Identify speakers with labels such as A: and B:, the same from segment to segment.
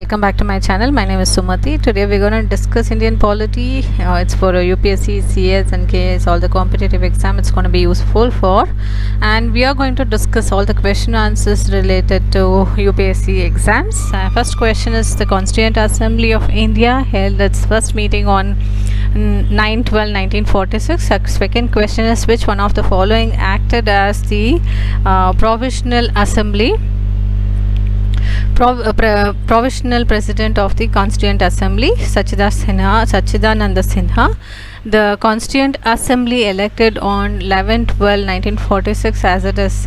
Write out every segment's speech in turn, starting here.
A: Welcome back to my channel. My name is Sumati. Today we're going to discuss Indian polity. It's for UPSC, CS and KS, all the competitive exam. It's going to be useful for, and we are going to discuss all the question answers related to UPSC exams. First question is: the Constituent Assembly of India held its first meeting on 9/12/1946. Second question is: which one of the following acted as the provisional assembly? Provisional President of the Constituent Assembly, Sachidananda Sinha. The Constituent Assembly elected on 11/12/1946 as it is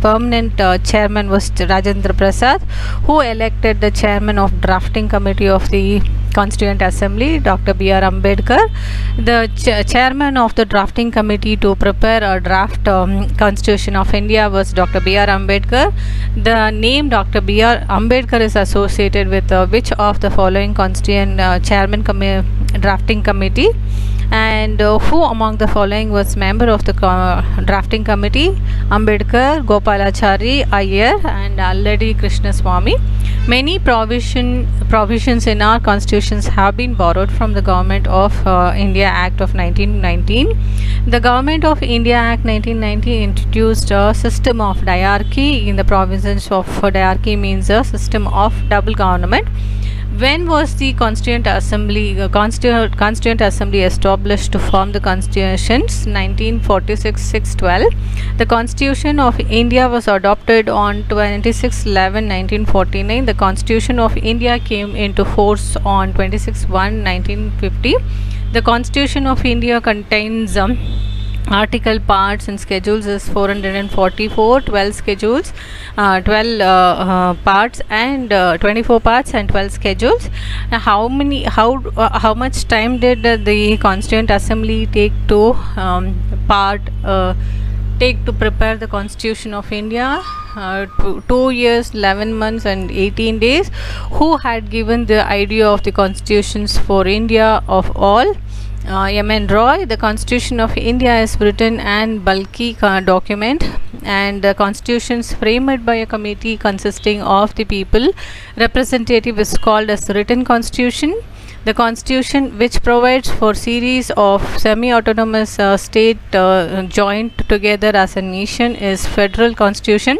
A: permanent chairman was Rajendra Prasad, who elected the chairman of drafting committee of the Constituent Assembly, Dr. B.R. Ambedkar. The chairman of the drafting committee to prepare a draft Constitution of India was Dr. B.R. Ambedkar. The name Dr. B.R. Ambedkar is associated with which of the following Constituent chairman drafting committee? And who among the following was member of the drafting committee? Ambedkar, Gopalachari, Iyer and Alladi Krishnaswamy. Many provisions in our constitutions have been borrowed from the Government of India Act of 1919. The Government of India Act 1919 introduced a system of diarchy. In the provisions of diarchy means a system of double government. When was the Constituent Assembly established to form the constitutions? 1946-6-12. The Constitution of India was adopted on 26/11/1949. The Constitution of India came into force on 26/1/1950. The Constitution of India contains article, parts and schedules is 444, 12 schedules, 12 parts and 24 parts and 12 schedules. How much time did the Constituent Assembly take to prepare the Constitution of India? 2 years, 11 months and 18 days. Who had given the idea of the constitutions for India of all? M.N. Roy. The Constitution of India is written and bulky document, and the constitutions framed by a committee consisting of the people representative is called as written constitution. The constitution which provides for series of semi-autonomous state joined together as a nation is federal constitution.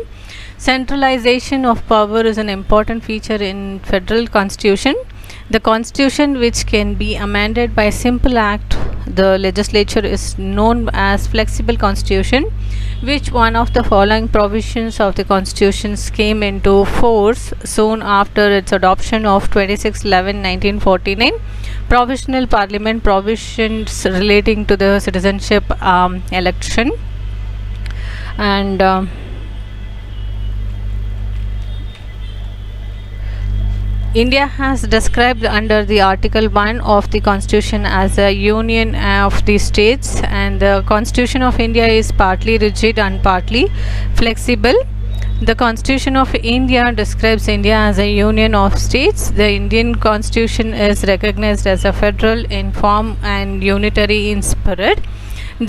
A: Centralization of power is an important feature in federal constitution. The constitution which can be amended by simple act the legislature is known as flexible constitution. Which one of the following provisions of the constitutions came into force soon after its adoption of 26/11/1949? Provisional Parliament provisions relating to the citizenship election. And India has described under the Article 1 of the Constitution as a union of the states, and the Constitution of India is partly rigid and partly flexible. The Constitution of India describes India as a union of states. The Indian Constitution is recognized as a federal in form and unitary in spirit.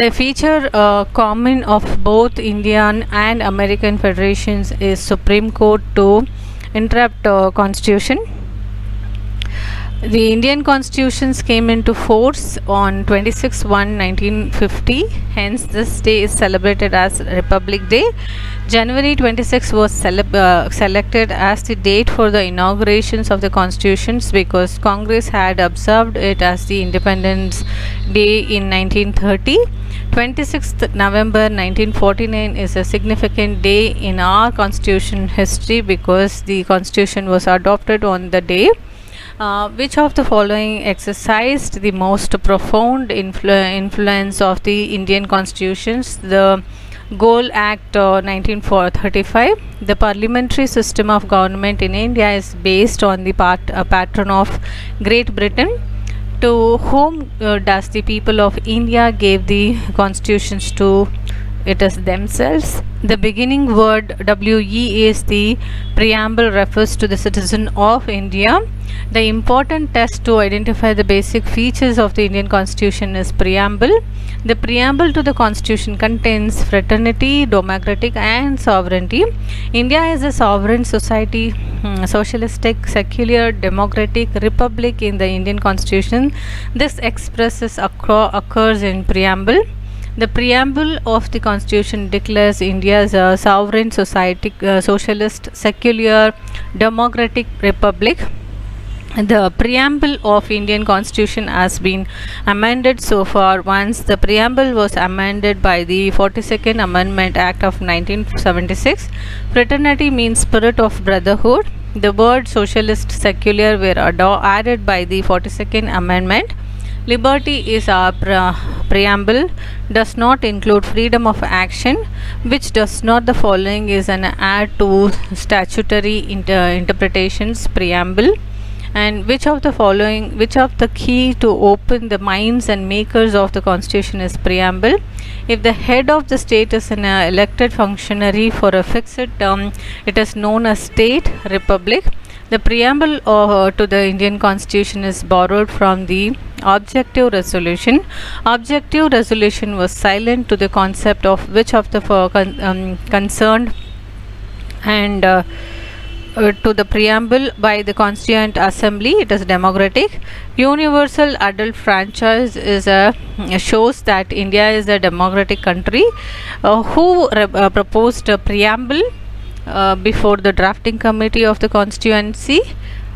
A: The feature common of both Indian and American federations is Supreme Court to interrupt Constitution. The Indian constitutions came into force on 26/1/1950. Hence, this day is celebrated as Republic Day. January 26 was selected as the date for the inaugurations of the constitutions because Congress had observed it as the Independence Day in 1930. 26th November 1949 is a significant day in our constitution history because the constitution was adopted on the day. Which of the following exercised the most profound influence of the Indian constitutions? The Goal Act 1935. The parliamentary system of government in India is based on the pattern of Great Britain. To whom does the people of India give the constitutions to? it is themselves. The beginning word WE is the preamble, refers to the citizen of India. The important test to identify the basic features of the Indian Constitution is preamble. The preamble to the Constitution contains fraternity, democratic and sovereignty. India is a sovereign society, socialistic, secular, democratic republic in the Indian Constitution. This expresses occurs in preamble. The preamble of the Constitution declares India as a sovereign society, socialist, secular, democratic republic. The preamble of Indian Constitution has been amended so far. Once the preamble was amended by the 42nd Amendment Act of 1976. Fraternity means spirit of brotherhood. The word socialist, secular were added by the 42nd Amendment. Liberty is our preamble, does not include freedom of action, which does not. The following is an add to statutory interpretations preamble. And which of the key to open the minds and makers of the Constitution is preamble? If the head of the state is an elected functionary for a fixed term, it is known as state republic. The preamble to the Indian Constitution is borrowed from the objective resolution. Objective resolution was silent to the concept of which of the concerned and to the preamble by the Constituent Assembly. It is democratic. Universal adult franchise is shows that India is a democratic country. Who proposed a preamble before the drafting committee of the constituency?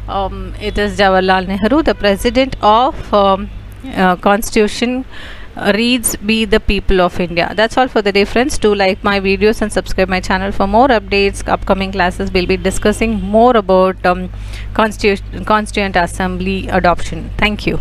A: It is Jawaharlal Nehru. The president of Constitution reads be the people of India. That's all for the day, friends. Do like my videos and subscribe my channel for more updates. Upcoming classes will be discussing more about Constituent Assembly adoption. Thank you.